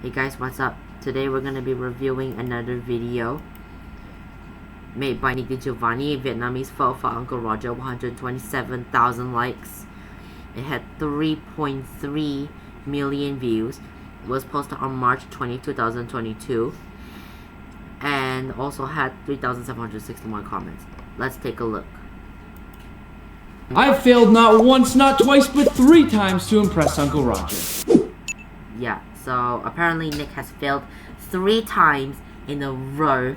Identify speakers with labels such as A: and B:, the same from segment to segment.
A: Hey guys, what's up? Today we're gonna be reviewing another video made by Digiovanni, Vietnamese Pho for Uncle Roger, 127,000 likes. It had 3.3 million views. It was posted on March 20, 2022, and also had 3,761 comments. Let's take a look.
B: I've failed not once, not twice, but 3 times to impress Uncle Roger.
A: Yeah, so apparently Nick has failed 3 times in a row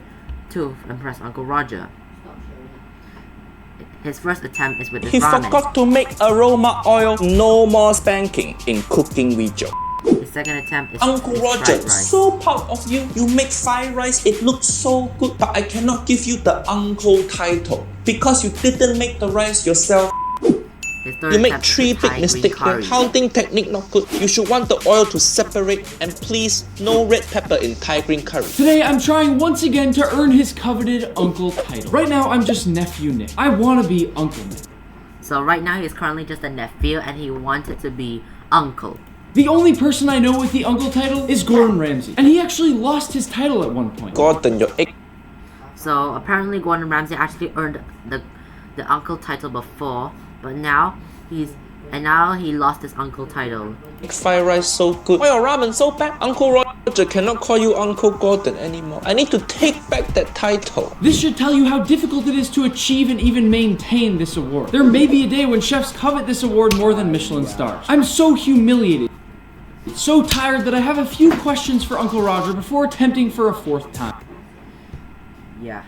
A: to impress Uncle Roger. His first attempt is with his ramen.
C: He forgot to make aroma oil. No more spanking in cooking video.
A: His second attempt is
C: Uncle
A: with
C: Roger,
A: fried rice.
C: so proud of you. You make fried rice. It looks so good, but I cannot give you the uncle title because you didn't make the rice yourself.
A: His third
C: You make
A: attempt is
C: 3
A: with Thai
C: big
A: green
C: mistakes here.
A: curry.
C: Counting technique not good. You should want the oil to separate, and please, no red pepper in Thai green curry.
B: Today, I'm trying once again to earn his coveted uncle title. Right now, I'm just Nephew Nick. I want to be Uncle Nick.
A: So right now he's currently just a nephew and he wanted to be uncle.
B: The only person I know with the uncle title is Gordon Ramsay, and he actually lost his title at one point.
C: Gordon, your egg.
A: So apparently Gordon Ramsay actually earned the uncle title before, but now he lost his uncle title.
C: Fried rice so good. Why your ramen so bad? Uncle Roger cannot call you Uncle Gordon anymore. I need to take back that title.
B: This should tell you how difficult it is to achieve and even maintain this award. There may be a day when chefs covet this award more than Michelin stars. I'm so humiliated, so tired that I have a few questions for Uncle Roger before attempting for a 4th time.
A: Yeah.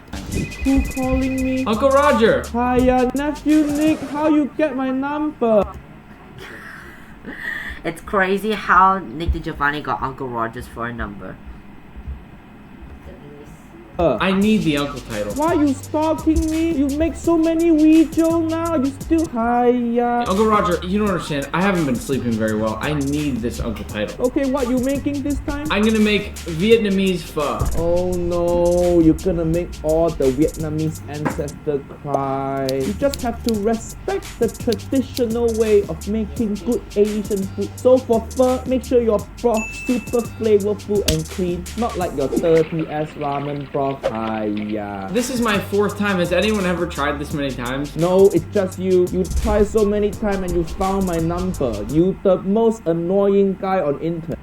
D: Who calling me?
B: Uncle Roger!
D: Hiya, nephew Nick, how you get my number?
A: It's crazy how Nick Digiovanni got Uncle Roger's phone number.
B: I need the uncle title.
D: Why you stalking me? You make so many videos now, you still hiya.
B: Uncle Roger, you don't understand. I haven't been sleeping very well. I need this uncle title.
D: Okay, what you making this time?
B: I'm gonna make Vietnamese Pho.
D: Oh no, you're gonna make all the Vietnamese ancestors cry. You just have to respect the traditional way of making good Asian food. So for pho, make sure your broth super flavorful and clean, not like your dirty ass ramen broth. Hiya.
B: This is my 4th time. Has anyone ever tried this many times?
D: No, it's just you. You tried so many times and you found my number. You the most annoying guy on internet.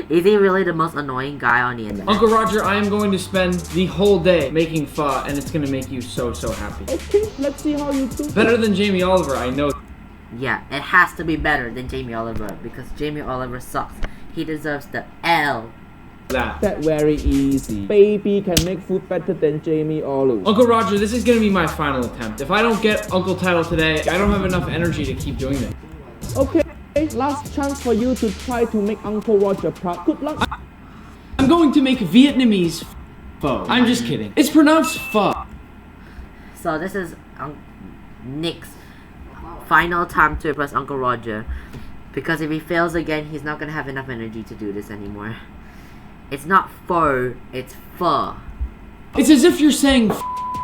A: Is he really the most annoying guy on the internet?
B: Uncle Roger, I am going to spend the whole day making pho, and it's gonna make you so happy.
D: Okay, let's see how you do.
B: Better than Jamie Oliver, I know.
A: Yeah, it has to be better than Jamie Oliver because Jamie Oliver sucks. He deserves the L.
D: That very easy. Baby can make food better than Jamie Oliver.
B: Uncle Roger, this is gonna be my final attempt. If I don't get uncle title today, I don't have enough energy to keep doing this.
D: Okay, last chance for you to try to make Uncle Roger proud. Good luck.
B: I'm going to make Vietnamese pho. I'm just kidding. It's pronounced pho.
A: So this is Nick's final time to impress Uncle Roger, because if he fails again, he's not gonna have enough energy to do this anymore. It's not pho, it's pho.
B: It's as if you're saying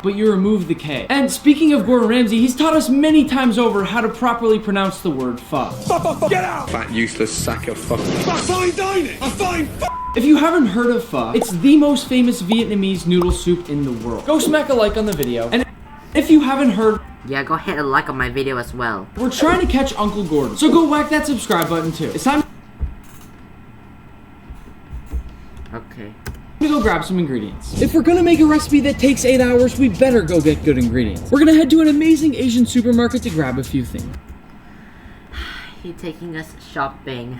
B: but you remove the K. And speaking of Gordon Ramsay, he's taught us many times over how to properly pronounce the word pho.
E: Get out! Fat useless sack of fuck. That's fine dining! I'm fine!
B: If you haven't heard of pho, it's the most famous Vietnamese noodle soup in the world. Go smack a like on the video. And if you haven't heard,
A: yeah, go hit a like on my video as well.
B: We're trying to catch Uncle Gordon, so go whack that subscribe button too. It's time
A: Okay.
B: to go grab some ingredients. If we're gonna make a recipe that takes 8 hours, we better go get good ingredients. We're gonna head to an amazing Asian supermarket to grab a few things.
A: He's taking us shopping.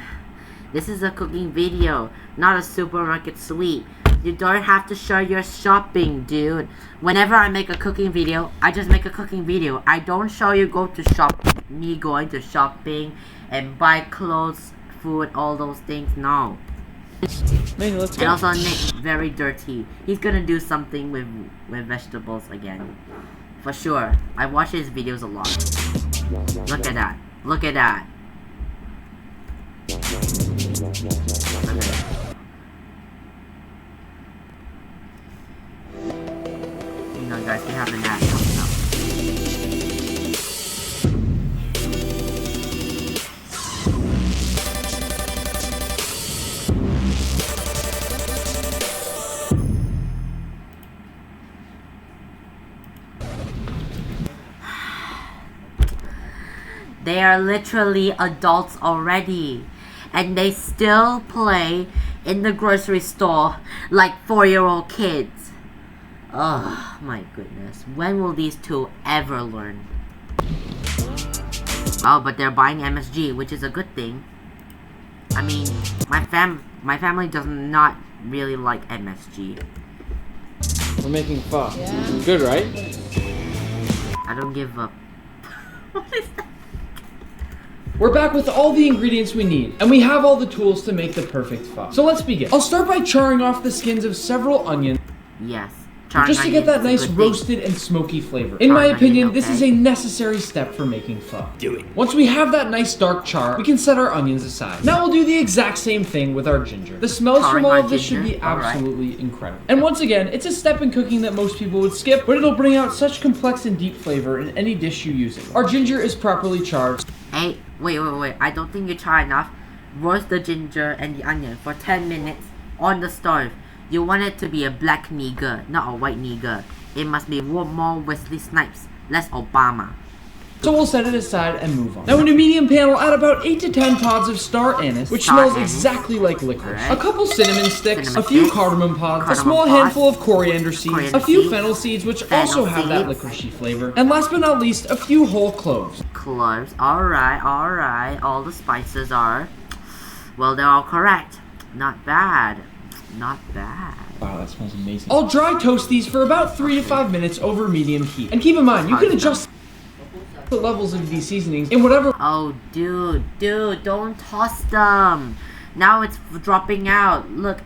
A: This is a cooking video, not a supermarket sweep. You don't have to show your shopping, dude. Whenever I make a cooking video, I just make a cooking video. I don't show you me going to shopping and buy clothes, food, all those things. No.
D: Man, let's
A: And
D: go.
A: also Nick, very dirty. He's gonna do something with vegetables again. For sure. I watch his videos a lot. Look at that. Look at that. Look at that. You know guys, we have an ad coming up. They are literally adults already. And they still play in the grocery store like 4-year-old kids. Oh my goodness. When will these two ever learn? Oh, but they're buying MSG, which is a good thing. I mean, my family does not really like MSG.
B: We're making pho. Yeah. Good, right?
A: I don't give up. What is that?
B: We're back with all the ingredients we need, and we have all the tools to make the perfect pho. So let's begin. I'll start by charring off the skins of several onions.
A: Yes.
B: Just to get that nice roasted and smoky flavor. In my opinion, this is a necessary step for making pho. Do it. Once we have that nice dark char, we can set our onions aside. Now we'll do the exact same thing with our ginger. The smells from all of this should be absolutely incredible. And once again, it's a step in cooking that most people would skip, but it'll bring out such complex and deep flavor in any dish you use it. Our ginger is properly charred.
A: Hey, wait. I don't think you char enough. Roast the ginger and the onion for 10 minutes on the stove. You want it to be a black nigger, not a white nigger. It must be more Wesley Snipes, less Obama.
B: So we'll set it aside and move on. Now in a medium pan, we'll add about 8 to 10 pods of star anise, which smells exactly like licorice. Right. A couple cinnamon sticks, a few cardamom pods, a small handful of coriander seeds, a few fennel seeds, which also have that licoricey flavor, and last but not least, a few whole cloves.
A: Cloves, alright. All the spices are, well, they're all correct. Not bad. Not bad.
B: Wow, that smells amazing. I'll dry toast these for about 3 to 5 minutes over medium heat. And keep in mind, you can adjust the levels of these seasonings in whatever...
A: Oh, dude, don't toss them. Now it's dropping out. Look,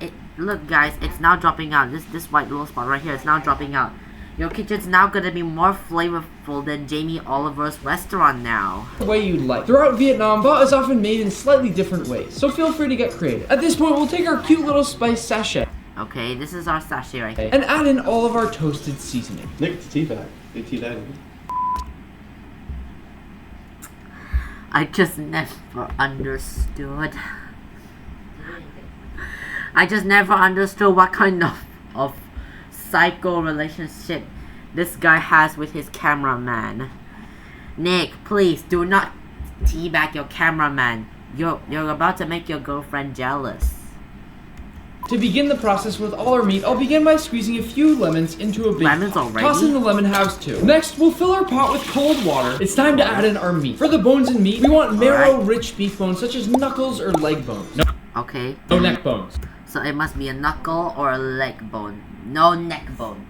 A: guys, it's now dropping out. This white little spot right here, it's now dropping out. Your kitchen's now gonna be more flavorful than Jamie Oliver's restaurant now.
B: The way you like. Throughout Vietnam, pho is often made in slightly different ways, so feel free to get creative. At this point, we'll take our cute little spice sachet.
A: Okay, this is our sachet right here.
B: And add in all of our toasted seasoning.
E: Nick, it's tea bag. They tea that in.
A: I just never understood. I just never understood what kind of psycho relationship this guy has with his cameraman. Nick, please do not teabag your cameraman. You're about to make your girlfriend jealous.
B: To begin the process with all our meat, I'll begin by squeezing a few lemons into a big pot. Toss in the lemon halves too. Next, we'll fill our pot with cold water. It's time to add in our meat. For the bones and meat, we want marrow-rich beef bones such as knuckles or leg bones.
A: Okay.
B: No neck bones.
A: So it must be a knuckle or a leg bone. No neck bone.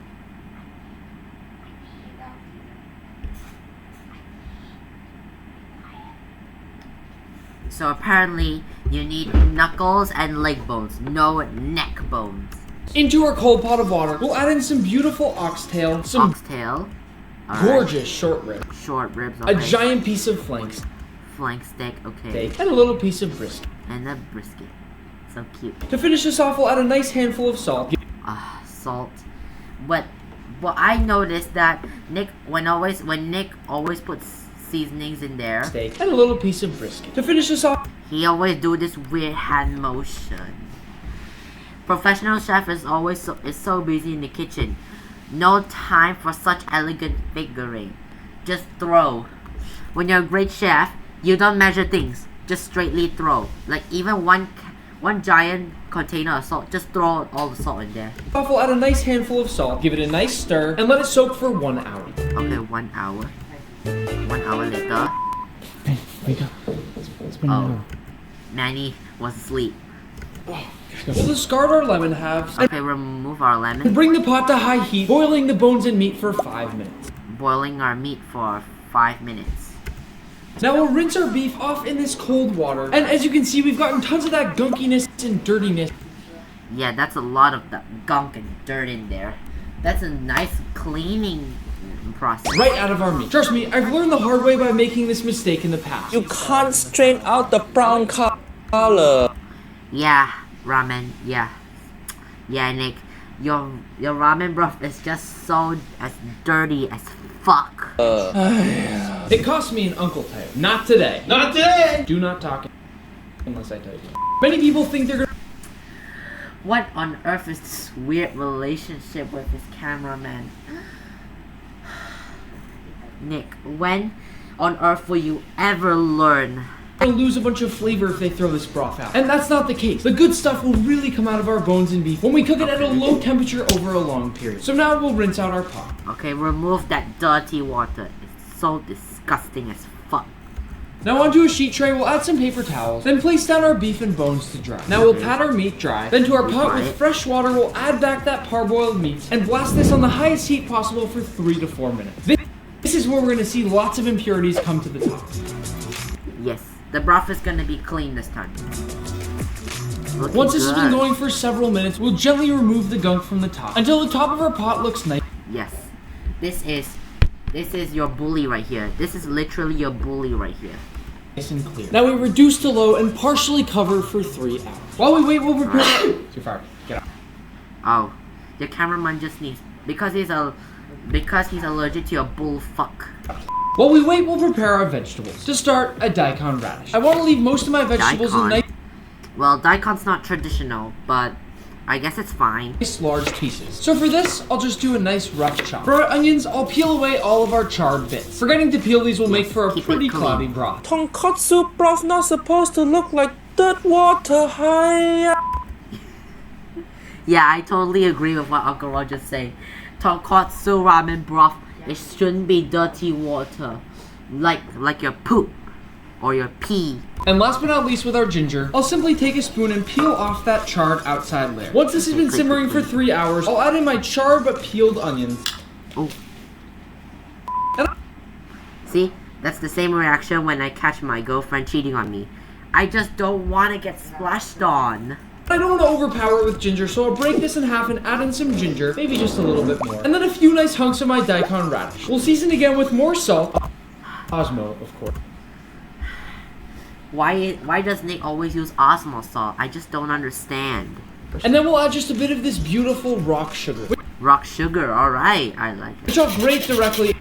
A: So apparently you need knuckles and leg bones, no neck bones.
B: Into our cold pot of water, we'll add in some beautiful oxtail, some gorgeous short ribs,
A: okay.
B: A giant piece of flanks,
A: flank steak, okay,
B: and a little piece of brisket.
A: And a brisket, so cute.
B: To finish this off, we'll add a nice handful of salt.
A: Salt. What I noticed that Nick always puts seasonings in there.
B: Steak and a little piece of brisket. To finish this off,
A: he always do this weird hand motion. Professional chef is so busy in the kitchen. No time for such elegant figuring. Just throw. When you're a great chef, you don't measure things. Just straightly throw. Like even one giant container of salt, just throw all the salt in there.
B: We'll add a nice handful of salt, give it a nice stir, and let it soak for 1 hour.
A: Okay, 1 hour. 1 hour later.
D: Hey, wake up. It's been an hour.
A: Manny was asleep.
B: We'll discard our lemon halves.
A: Okay, remove our lemon.
B: And bring the pot to high heat, boiling the bones and meat for 5 minutes.
A: Boiling our meat for 5 minutes.
B: Now we'll rinse our beef off in this cold water. And as you can see, we've gotten tons of that gunkiness and dirtiness.
A: Yeah, that's a lot of the gunk and dirt in there. That's a nice cleaning process.
B: Right out of our meat. Trust me, I've learned the hard way by making this mistake in the past.
C: You can't strain out the brown color.
A: Yeah, ramen. Yeah, Nick. Your ramen broth is just so as dirty as fuck.
B: It cost me an uncle tire. Not today. Not today! Do not talk unless I tell you. Many people think they're gonna...
A: What on earth is this weird relationship with his cameraman? Nick, when on earth will you ever learn?
B: They'll lose a bunch of flavor if they throw this broth out. And that's not the case. The good stuff will really come out of our bones and beef when we cook it at a low temperature over a long period. So now we'll rinse out our pot.
A: Okay, remove that dirty water. It's so disgusting as fuck.
B: Now onto a sheet tray, we'll add some paper towels, then place down our beef and bones to dry. Now we'll pat our meat dry. Then to our pot with fresh water, we'll add back that parboiled meat and blast this on the highest heat possible for 3 to 4 minutes. This is where we're gonna see lots of impurities come to the top.
A: Yes, the broth is gonna be clean this time.
B: Once this has been going for several minutes, we'll gently remove the gunk from the top until the top of our pot looks nice.
A: Yes, this is your bully right here. This is literally your bully right here.
B: Nice and clear. Now we reduce to low and partially cover for 3 hours. While we wait, we'll prepare. Too far. Get out.
A: Oh, your cameraman just needs because he's allergic to your bull fuck.
B: While we wait, we'll prepare our vegetables. To start, a daikon radish. I want to leave most of my vegetables in nice.
A: Well, daikon's not traditional, but I guess it's fine.
B: Large pieces. So for this, I'll just do a nice rough chop. For our onions, I'll peel away all of our charred bits. Forgetting to peel these will make for a pretty cloudy broth.
C: Tonkotsu broth not supposed to look like dirt water. Hi.
A: Yeah, I totally agree with what Uncle Roger's saying. Tonkotsu ramen broth, it shouldn't be dirty water, like your poop or your pee.
B: And last but not least, with our ginger, I'll simply take a spoon and peel off that charred outside layer. Once this has been simmering for 3 hours, I'll add in my charred but peeled onions.
A: Oh. See, that's the same reaction when I catch my girlfriend cheating on me. I just don't want to get splashed on.
B: I don't want to overpower it with ginger, so I'll break this in half and add in some ginger, maybe just a little bit more. And then a few nice hunks of my daikon radish. We'll season again with more salt. Osmo, of course.
A: Why does Nick always use Osmo salt? I just don't understand.
B: And then we'll add just a bit of this beautiful rock sugar.
A: Rock sugar, alright, I like it.
B: Which I'll grate directly.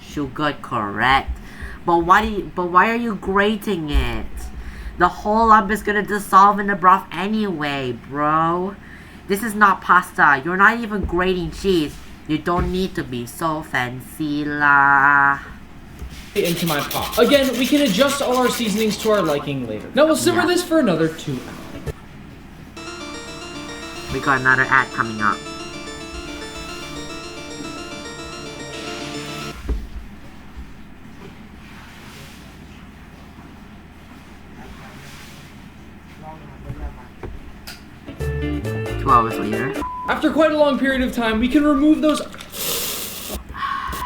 A: Sugar, correct. But why are you grating it? The whole lump is gonna dissolve in the broth anyway, bro. This is not pasta. You're not even grating cheese. You don't need to be so fancy lah.
B: Into my pot. Again, we can adjust all our seasonings to our liking later. Now we'll simmer this for another 2 hours.
A: We got another ad coming up. Later.
B: After quite a long period of time, we can remove those.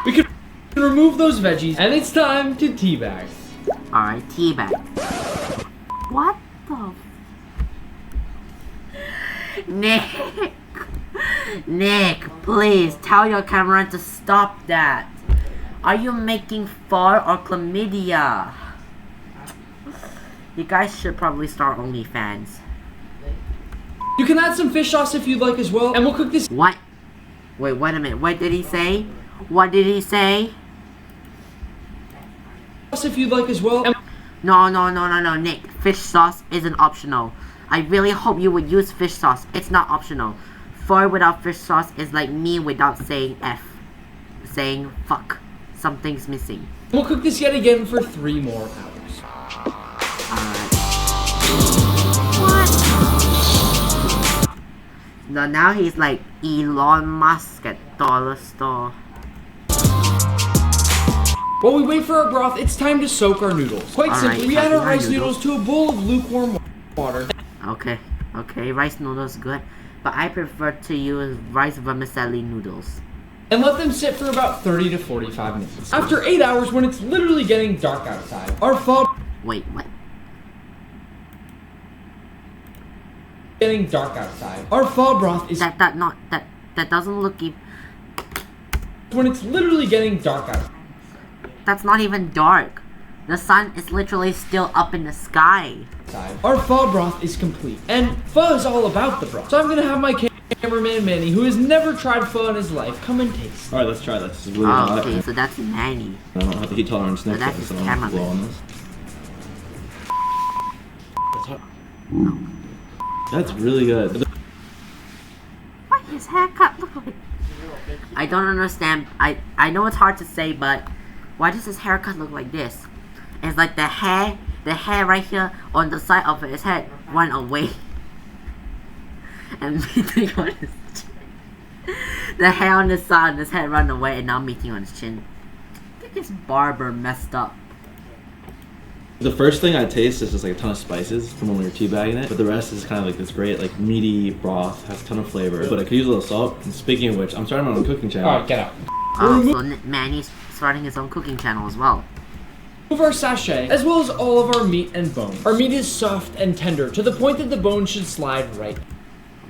B: We can remove those veggies, and it's time to teabag.
A: All right, teabag. What the? Nick, please tell your camera to stop that. Are you making pho or chlamydia? You guys should probably start OnlyFans.
B: You can add some fish sauce if you'd like as well, and we'll cook this.
A: What? Wait a minute. What did he say? What did he say?
B: If you'd like as well.
A: No, Nick. Fish sauce isn't optional. I really hope you would use fish sauce. It's not optional. Pho without fish sauce is like me without saying F. Saying fuck. Something's missing.
B: We'll cook this yet again for 3 more hours.
A: Alright. What? Now he's like Elon Musk at dollar store.
B: While we wait for our broth, it's time to soak our noodles. Quite simply, we add our rice noodles to a bowl of lukewarm water.
A: Okay, rice noodles good, but I prefer to use rice vermicelli noodles.
B: And let them sit for about 30 to 45 minutes. After 8 hours, when it's literally getting dark outside, our pho...
A: Wait, what?
B: Getting dark outside. Our pho broth is...
A: That doesn't look even...
B: When it's literally getting dark outside.
A: That's not even dark. The sun is literally still up in the sky.
B: Our pho broth is complete. And pho is all about the broth. So I'm gonna have my cameraman Manny, who has never tried pho in his life, come and taste.
D: Alright, let's try this. Really
A: okay, so that's Manny.
D: I don't have the heat tolerance next
A: that's his
D: so I don't have to blow on this. That's really good.
A: What his haircut look like? I don't understand. I know it's hard to say, but why does his haircut look like this? It's like the hair right here on the side of his head run away. And meeting on his chin. The hair on the side of his head run away and now meeting on his chin. I think his barber messed up.
F: The first thing I taste is just like a ton of spices from when we were teabagging it, but the rest is kind of like this great like meaty broth, has a ton of flavor, but I could use a little salt. And speaking of which, I'm starting my own cooking channel.
B: Alright, get out.
A: Oh, so Manny's starting his own cooking channel as well.
B: Remove our sachet, as well as all of our meat and bone. Our meat is soft and tender, to the point that the bone should slide right.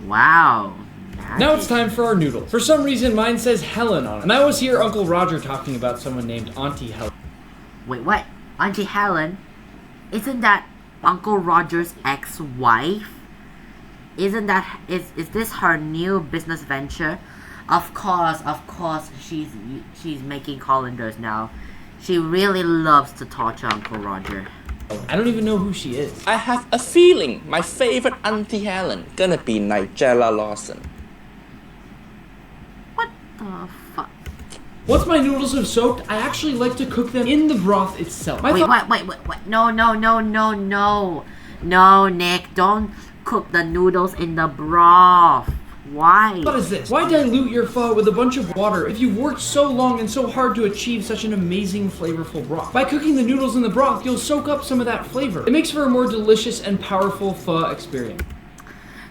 A: Wow.
B: Now it's time for our noodles. For some reason, mine says Helen on it, and I always hear Uncle Roger talking about someone named Auntie Helen.
A: Wait, what? Auntie Helen? Isn't that Uncle Roger's ex-wife? Is this her new business venture? Of course, she's making colanders now. She really loves to torture Uncle Roger.
B: I don't even know who she is.
C: I have a feeling my favorite Auntie Helen gonna be Nigella Lawson.
A: What the fuck?
B: Once my noodles have soaked, I actually like to cook them in the broth itself.
A: Wait, no, Nick, don't cook the noodles in the broth. Why?
B: What is this? Why dilute your pho with a bunch of water if you've worked so long and so hard to achieve such an amazing flavorful broth? By cooking the noodles in the broth, you'll soak up some of that flavor. It makes for a more delicious and powerful pho experience.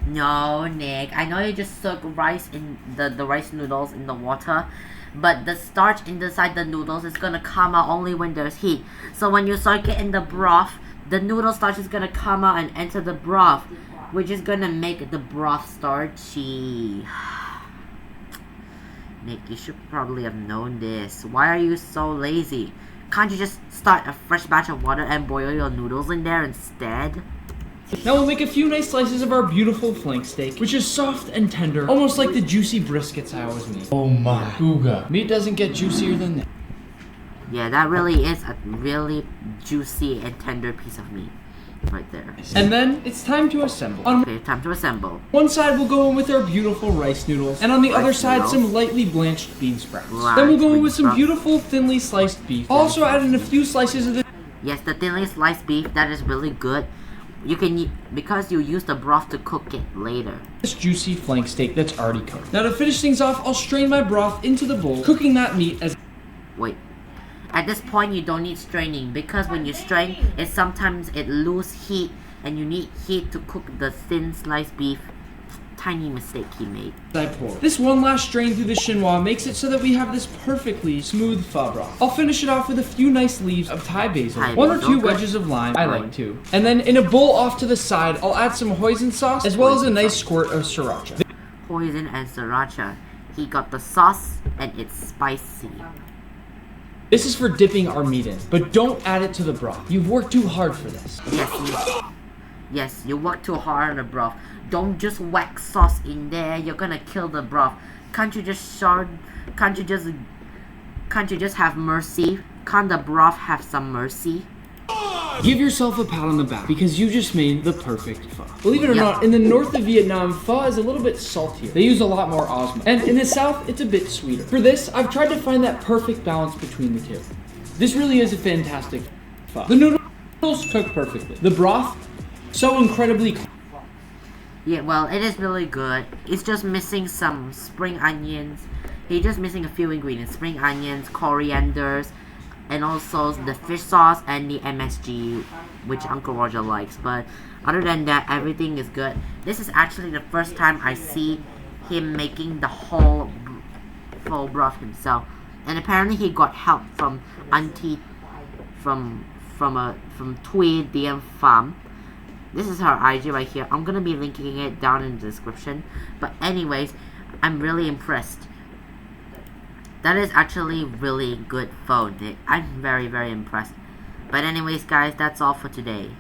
A: No, Nick, I know you just soak rice in the rice noodles in the water, but the starch inside the noodles is gonna come out only when there's heat. So when you soak it in the broth, the noodle starch is gonna come out and enter the broth, which is gonna make the broth starchy. Nick, you should probably have known this. Why are you so lazy? Can't you just start a fresh batch of water and boil your noodles in there instead?
B: Now we'll make a few nice slices of our beautiful flank steak, which is soft and tender, almost like the juicy briskets I always make. Oh my googa. Meat doesn't get juicier than that.
A: Yeah, that really is a really juicy and tender piece of meat. Right there.
B: And then it's time to assemble.
A: Okay, time to assemble.
B: One side we'll go in with our beautiful rice noodles, and on the other side
A: noodles.
B: some lightly blanched bean sprouts.
A: Right,
B: Then we'll go in with some
A: bean sprouts.
B: beautiful thinly sliced beef. Also add in a few slices of
A: Yes, the thinly sliced beef, that is really good. You can, because you use the broth to cook it later.
B: this juicy flank steak that's already cooked. Now to finish things off, I'll strain my broth into the bowl, cooking that meat as...
A: Wait. At this point, you don't need straining, because when you strain, sometimes it loses heat, and you need heat to cook the thin sliced beef. Tiny mistake he made.
B: I pour. This one last strain through the chinois makes it so that we have this perfectly smooth pho broth. I'll finish it off with a few nice leaves of Thai basil,
A: Thai
B: one or
A: basil,
B: two
A: good.
B: wedges of lime, I like to. And then in a bowl off to the side, I'll add some hoisin sauce, as well as a nice squirt of sriracha.
A: Poison and sriracha. He got the sauce, and it's spicy.
B: This is for dipping our meat in, but don't add it to the broth. You've worked too hard for this.
A: Yes, you work too hard on the broth. Don't just whack sauce in there. You're gonna kill the broth. Can't you just have mercy? Can't the broth have some mercy?
B: Give yourself a pat on the back because you just made the perfect pho. Believe it or not, in the north of Vietnam, pho is a little bit saltier. They use a lot more osmo. And in the south, it's a bit sweeter. For this, I've tried to find that perfect balance between the two. This really is a fantastic pho. The noodles cook perfectly. The broth, so incredibly...
A: Yeah, well, it is really good. It's just missing some spring onions. He's just missing a few ingredients. Spring onions, corianders, and also the fish sauce and the MSG, which Uncle Roger likes. But other than that, everything is good. This is actually the first time I see him making the whole full broth himself. And apparently he got help from Auntie, from Thuy Diem Pham. This is her IG right here. I'm gonna be linking it down in the description. But anyways, I'm really impressed. That is actually really good pho, Nick. I'm very, very impressed. But anyways, guys, that's all for today.